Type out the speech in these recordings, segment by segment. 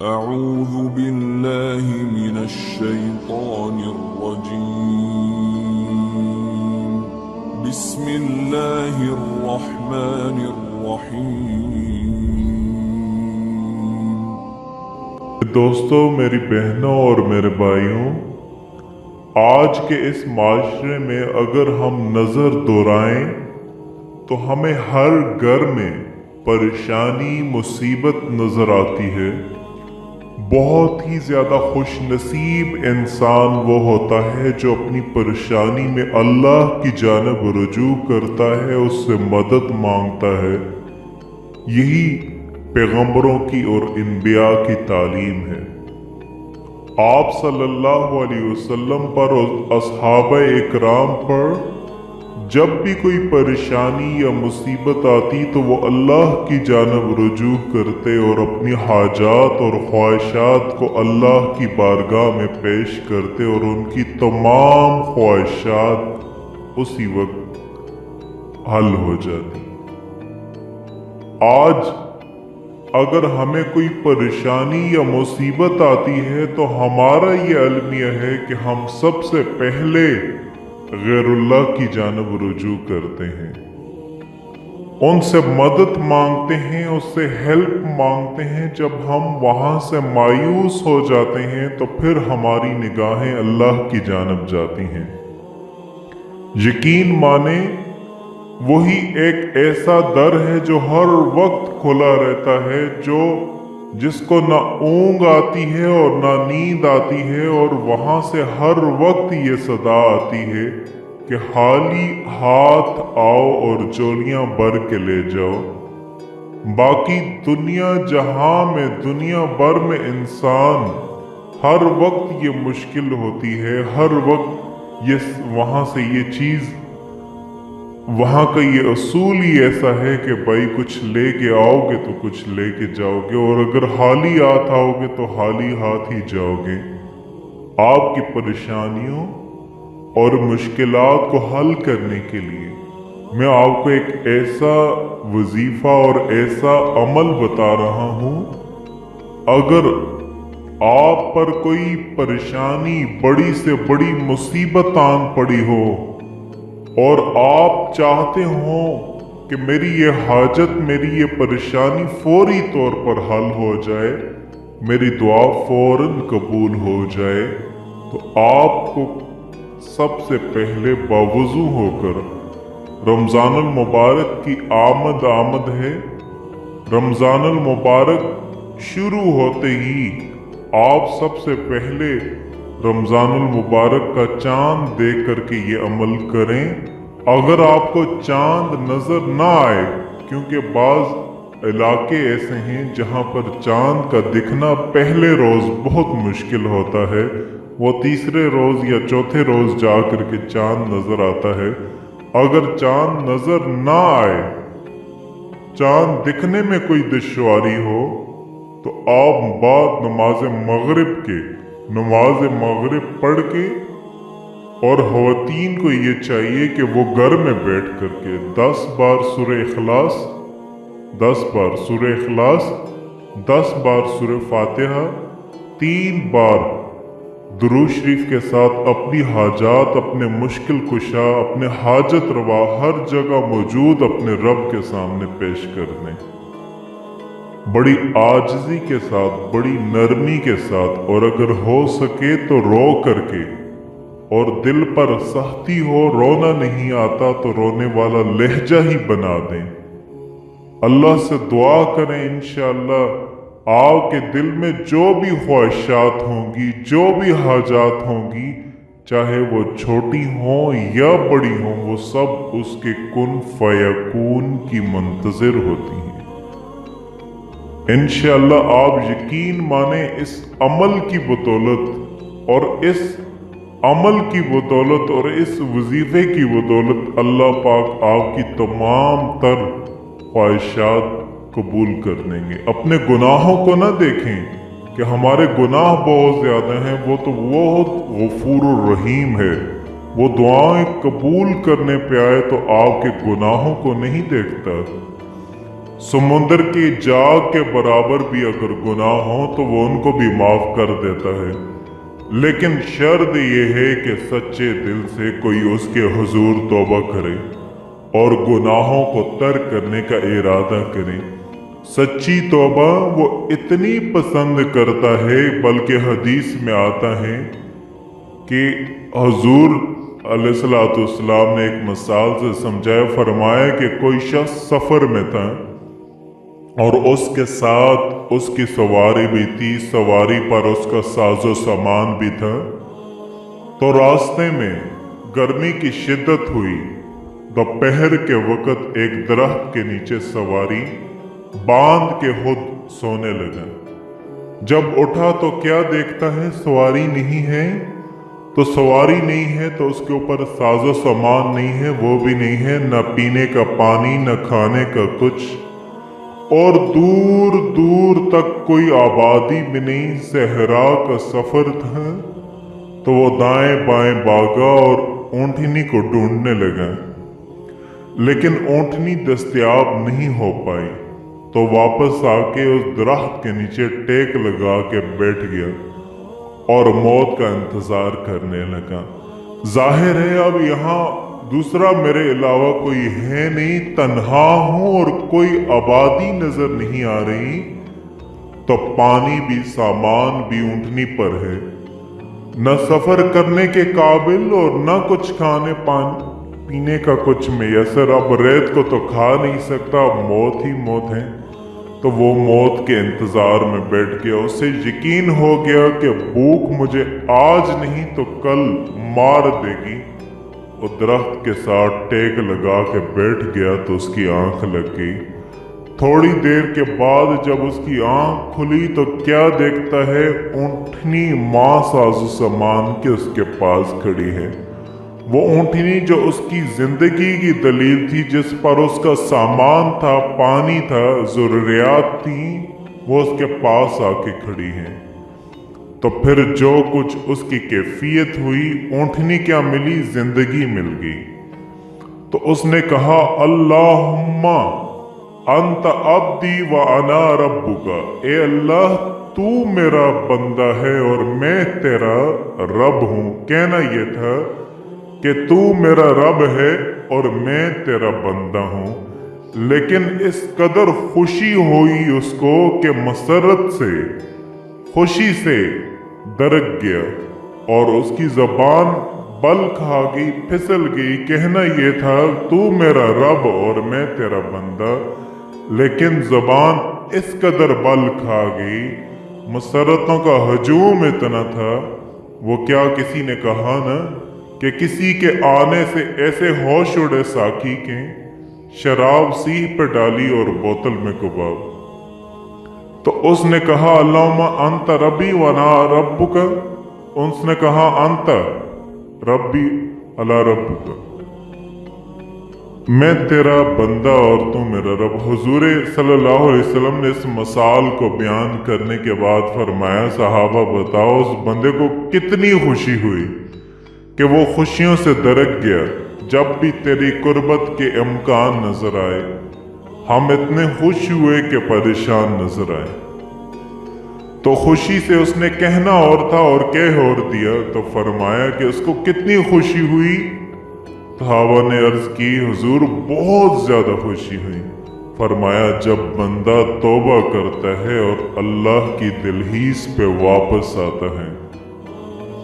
أعوذ بالله من الشيطان الرجيم. بسم الله الرحمن الرحيم. دوستو، میری بہنوں اور میرے بھائیوں، آج کے اس معاشرے میں اگر ہم نظر دورائیں تو ہمیں ہر گھر میں پریشانی مصیبت نظر آتی ہے۔ بہت ہی زیادہ خوش نصیب انسان وہ ہوتا ہے جو اپنی پریشانی میں اللہ کی جانب رجوع کرتا ہے، اس سے مدد مانگتا ہے۔ یہی پیغمبروں کی اور انبیاء کی تعلیم ہے۔ آپ صلی اللہ علیہ وسلم پر اور اصحابہ اکرام پر جب بھی کوئی پریشانی یا مصیبت آتی تو وہ اللہ کی جانب رجوع کرتے اور اپنی حاجات اور خواہشات کو اللہ کی بارگاہ میں پیش کرتے اور ان کی تمام خواہشات اسی وقت حل ہو جاتی۔ آج اگر ہمیں کوئی پریشانی یا مصیبت آتی ہے تو ہمارا یہ المیہ ہے کہ ہم سب سے پہلے غیر اللہ کی جانب رجوع کرتے ہیں، ان سے مدد مانگتے ہیں، اس سے ہیلپ مانگتے ہیں۔ جب ہم وہاں سے مایوس ہو جاتے ہیں تو پھر ہماری نگاہیں اللہ کی جانب جاتی ہیں۔ یقین مانیں، وہی ایک ایسا در ہے جو ہر وقت کھلا رہتا ہے، جس کو نہ اونگ آتی ہے اور نہ نیند آتی ہے، اور وہاں سے ہر وقت یہ صدا آتی ہے کہ خالی ہاتھ آؤ اور جولیاں بھر کے لے جاؤ۔ باقی دنیا جہاں میں، دنیا بھر میں انسان ہر وقت یہ مشکل ہوتی ہے، ہر وقت وہاں سے یہ چیز، وہاں کا یہ اصول ہی ایسا ہے کہ بھائی کچھ لے کے آؤ گے تو کچھ لے کے جاؤ گے، اور اگر خالی ہاتھ آؤ گے تو خالی ہاتھ ہی جاؤ گے۔ آپ کی پریشانیوں اور مشکلات کو حل کرنے کے لیے میں آپ کو ایک ایسا وظیفہ اور ایسا عمل بتا رہا ہوں۔ اگر آپ پر کوئی پریشانی، بڑی سے بڑی مصیبت آن پڑی ہو اور آپ چاہتے ہوں کہ میری یہ حاجت، میری یہ پریشانی فوری طور پر حل ہو جائے، میری دعا فوراً قبول ہو جائے، تو آپ کو سب سے پہلے باوضو ہو کر رمضان المبارک کی آمد ہے۔ رمضان المبارک شروع ہوتے ہی آپ سب سے پہلے رمضان المبارک کا چاند دیکھ کر کے یہ عمل کریں۔ اگر آپ کو چاند نظر نہ آئے، کیونکہ بعض علاقے ایسے ہیں جہاں پر چاند کا دکھنا پہلے روز بہت مشکل ہوتا ہے، وہ تیسرے روز یا چوتھے روز جا کر کے چاند نظر آتا ہے۔ اگر چاند نظر نہ آئے، چاند دکھنے میں کوئی دشواری ہو، تو آپ بعد نماز مغرب پڑھ کے، اور خواتین کو یہ چاہیے کہ وہ گھر میں بیٹھ کر کے 10 بار سورہ اخلاص، 10 بار سورہ اخلاص، 10 بار سورہ فاتحہ، 3 بار درود شریف کے ساتھ اپنی حاجات، اپنے مشکل کشا، اپنے حاجت روا ہر جگہ موجود اپنے رب کے سامنے پیش کر دیں، بڑی عاجزی کے ساتھ، بڑی نرمی کے ساتھ، اور اگر ہو سکے تو رو کر کے، اور دل پر سختی ہو، رونا نہیں آتا تو رونے والا لہجہ ہی بنا دیں۔ اللہ سے دعا کریں، انشاءاللہ آپ کے دل میں جو بھی خواہشات ہوں گی، جو بھی حاجات ہوں گی، چاہے وہ چھوٹی ہوں یا بڑی ہوں، وہ سب اس کے کن فیکون کی منتظر ہوتی ہیں۔ انشاءاللہ آپ یقین مانیں، اس عمل کی بدولت اور اس وظیفے کی بدولت اللہ پاک آپ کی تمام تر خواہشات قبول کر دیں گے۔ اپنے گناہوں کو نہ دیکھیں کہ ہمارے گناہ بہت زیادہ ہیں، وہ تو بہت غفور الرحیم ہے، وہ دعائیں قبول کرنے پہ آئے تو آپ کے گناہوں کو نہیں دیکھتا۔ समुंदर की जाग के बराबर भी अगर गुनाह हो तो वो उनको भी माफ कर देता है, लेकिन शर्त ये है कि सच्चे दिल से कोई उसके हुजूर तौबा करे और गुनाहों को तर्क करने का इरादा करे। सच्ची तौबा वो इतनी पसंद करता है, बल्कि हदीस में आता है कि हुजूर अलैहिस्सलाम ने एक मिसाल से समझाया, फरमाया कि कोई शख्स सफर में था और उसके साथ उसकी सवारी भी थी, सवारी पर उसका साजो सामान भी था। तो रास्ते में गर्मी की शिद्दत हुई। दोपहर के वक्त एक दरख्त के नीचे सवारी बांध के खुद सोने लगा। जब उठा तो क्या देखता है, सवारी नहीं है। तो सवारी नहीं है तो उसके ऊपर साजो सामान नहीं है, वो भी नहीं है, न पीने का पानी न खाने का कुछ, और दूर दूर तक कोई आबादी भी नहीं, सहरा का सफर था। तो वो दाएं बाएं भागा और ऊँटनी को ढूंढने लगा, लेकिन ऊँटनी दस्तयाब नहीं हो पाई। तो वापस आके उस दरख्त के नीचे टेक लगा के बैठ गया और मौत का इंतजार करने लगा। जाहिर है अब यहाँ दूसरा मेरे अलावा कोई है नहीं, तन्हा हूं और कोई आबादी नजर नहीं आ रही। तो पानी भी सामान भी ऊँटनी पर है, न सफर करने के काबिल और न कुछ खाने पीने का कुछ मैसर। अब रेत को तो खा नहीं सकता, अब मौत ही मौत है। तो वो मौत के इंतजार में बैठ गया। उसे यकीन हो गया कि भूख मुझे आज नहीं तो कल मार देगी। वो दरख्त के साथ टेक लगा के बैठ गया तो उसकी आंख लग गई। थोड़ी देर के बाद जब उसकी आंख खुली तो क्या देखता है, ऊँटनी मां साजो सामान के उसके पास खड़ी है। वो ऊँटनी जो उसकी जिंदगी की दलील थी, जिस पर उसका सामान था, पानी था, जरूरियात थी, वो उसके पास आके खड़ी है। तो फिर जो कुछ उसकी कैफियत हुई, ऊँटनी क्या मिली, जिंदगी मिल गई। तो उसने कहा, अल्लाहुम्मा अंत अब्दी व अना रब्बुका, ए अल्लाह तू मेरा बंदा है और मैं तेरा रब हूं। कहना यह था कि तू मेरा रब है और मैं तेरा बंदा हूं। लेकिन इस कदर खुशी हुई उसको कि मसरत से, खुशी से दरक गया और उसकी जबान बल खा गई, फिसल गई। कहना यह था, तू मेरा रब और मैं तेरा बंदा, लेकिन जबान इस कदर बल खा गई, मसरतों का हजूम इतना था। वो क्या किसी ने कहा ना कि किसी के आने से ऐसे होश उड़े साकी के, शराब सीह पे डाली और बोतल में कबाब। तो उसने कहा, अल्लाहुम्मा अंत रब्बी व अना रब्बुका। उसने कहा, अंत रब्बी अला रब्बुका, मैं तेरा बंदा और तू मेरा रब। हुजूर सल्लल्लाहु अलैहि वसल्लम ने इस मसाल को बयान करने के बाद फरमाया, सहाबा बताओ उस बंदे को कितनी खुशी हुई कि वो खुशियों से दरक गया। जब भी तेरी कुर्बत के इम्कान नजर आए, हम इतने खुश हुए कि परेशान नजर आए। तो खुशी से उसने कहना और था और कह और दिया। तो फरमाया कि उसको कितनी खुशी हुई। सहाबा ने अर्ज की, हुजूर बहुत ज्यादा खुशी हुई। फरमाया, जब बंदा तौबा करता है और अल्लाह की दिलहीस पे वापस आता है,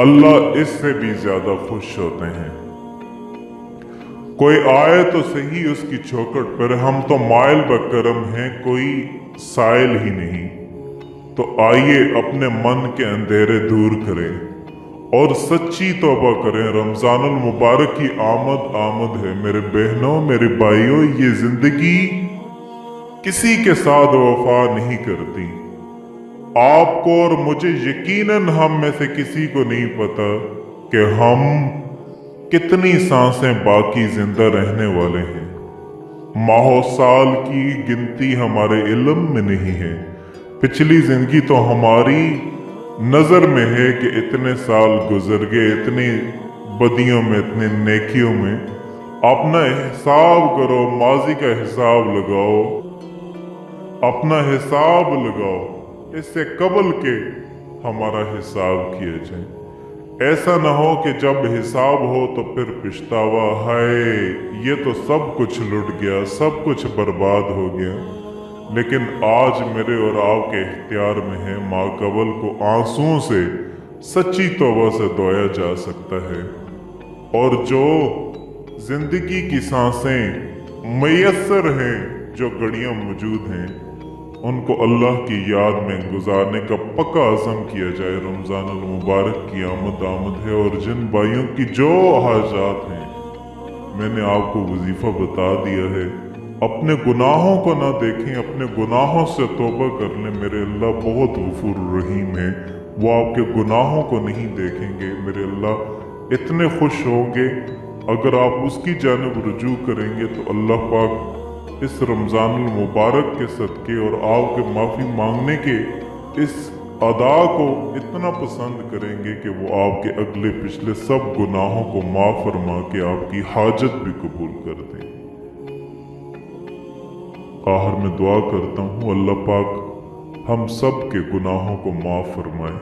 अल्लाह इससे भी ज्यादा खुश होते हैं। कोई आए तो सही उसकी चौखट पर, हम तो माइल बकरम हैं, कोई साइल ही नहीं। तो आइए अपने मन के अंधेरे दूर करें और सच्ची तौबा करें। रमजानुल मुबारक की आमद है मेरे बहनों, मेरे भाइयों। ये जिंदगी किसी के साथ वफा नहीं करती। आपको और मुझे यकीनन हम में से किसी को नहीं पता कि हम कितनी सांसें बाकी जिंदा रहने वाले हैं। माहो साल की गिनती हमारे इल्म में नहीं है। पिछली जिंदगी तो हमारी नजर में है कि इतने साल गुजर गए, इतनी बदियों में, इतने नेकियों में। अपना हिसाब करो, माजी का हिसाब लगाओ अपना हिसाब लगाओ, इससे कबल के हमारा हिसाब किया जाए। ऐसा ना हो कि जब हिसाब हो तो फिर पछतावा, हाय ये तो सब कुछ लुट गया, सब कुछ बर्बाद हो गया। लेकिन आज मेरे और आपके इख्तियार में है, माक़बल को आंसुओं से सच्ची तौबा से धोया जा सकता है। और जो जिंदगी की सांसें मयस्सर हैं, जो घड़ियां मौजूद हैं, उनको अल्लाह की याद में गुजारने का पक्का अज़म किया जाए। रमज़ान अल मुबारक की आमद है, और जिन भाइयों की जो हाजात हैं, मैंने आपको वजीफा बता दिया है। अपने गुनाहों को ना देखें, अपने गुनाहों से तौबा कर लें। मेरे अल्लाह बहुत गफूर रहीम है, वो आपके गुनाहों को नहीं देखेंगे। मेरे अल्लाह इतने खुश होंगे अगर आप उसकी जानिब रुजू करेंगे, तो अल्लाह पाक इस रमज़ान मुबारक के सदके और आपके माफ़ी मांगने के इस अदा को इतना पसंद करेंगे कि वो आपके अगले पिछले सब गुनाहों को माफ़ फरमा के आपकी हाजत भी कबूल कर दें। आखिर में दुआ करता हूँ, अल्लाह पाक हम सब के गुनाहों को माफ़ फरमाए।